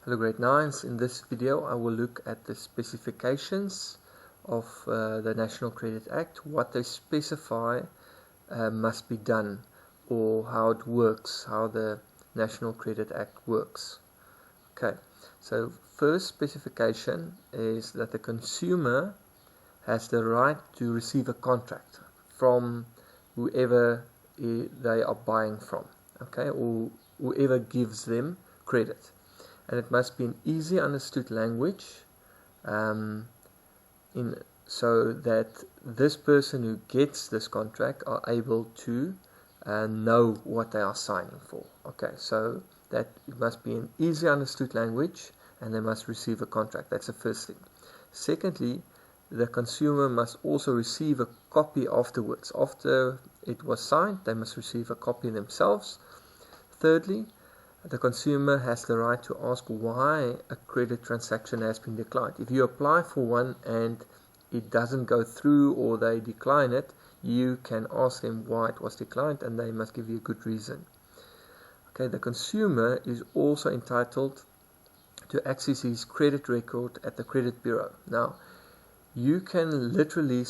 Hello grade 9s. In this video I will look at the specifications of the National Credit Act, what they specify must be done, or how it works, how the National Credit Act works. Okay, so first specification is that the consumer has the right to receive a contract from whoever they are buying from, okay, or whoever gives them credit. And it must be in easy understood language, so that this person who gets this contract are able to know what they are signing for. Okay, so that it must be in easy understood language, and they must receive a contract. That's the first thing. Secondly, the consumer must also receive a copy afterwards. After it was signed, they must receive a copy themselves. Thirdly, the consumer has the right to ask why a credit transaction has been declined. If you apply for one and it doesn't go through, or they decline it, you can ask them why it was declined, and they must give you a good reason. Okay, the consumer is also entitled to access his credit record at the credit bureau. Now, you can literally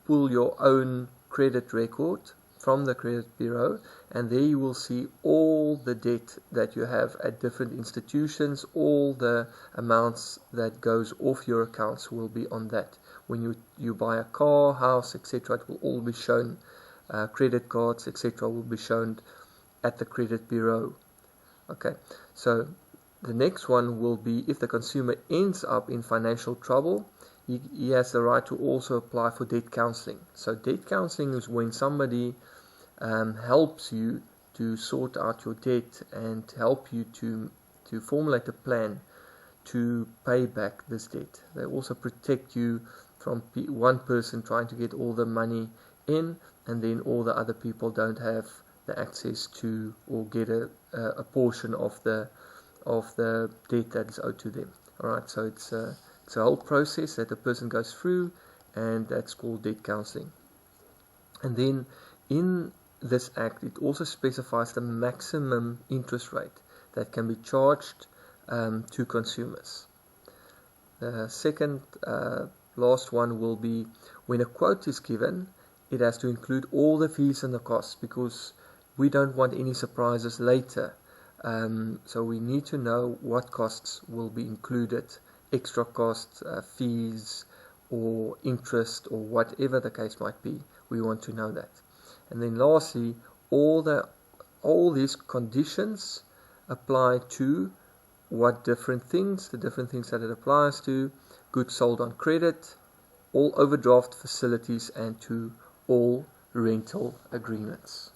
pull your own credit record from the credit bureau, and there you will see all the debt that you have at different institutions. All the amounts that goes off your accounts will be on that. When you buy a car, house, etc., it will all be shown. Credit cards, etc., will be shown at the credit bureau. Okay, so the next one will be, if the consumer ends up in financial trouble, he has the right to also apply for debt counseling. So debt counseling is when somebody helps you to sort out your debt and help you to formulate a plan to pay back this debt. They also protect you from one person trying to get all the money in, and then all the other people don't have the access to or get a portion of the debt that is owed to them. Alright, so it's a whole process that a person goes through, and that's called debt counseling. And then in this act, it also specifies the maximum interest rate that can be charged to consumers. The second last one will be, when a quote is given, it has to include all the fees and the costs, because we don't want any surprises later. So we need to know what costs will be included, extra costs, fees, or interest, or whatever the case might be. We want to know that. And then lastly, all these conditions apply to what different things, the different things that it applies to: goods sold on credit, all overdraft facilities, and to all rental agreements.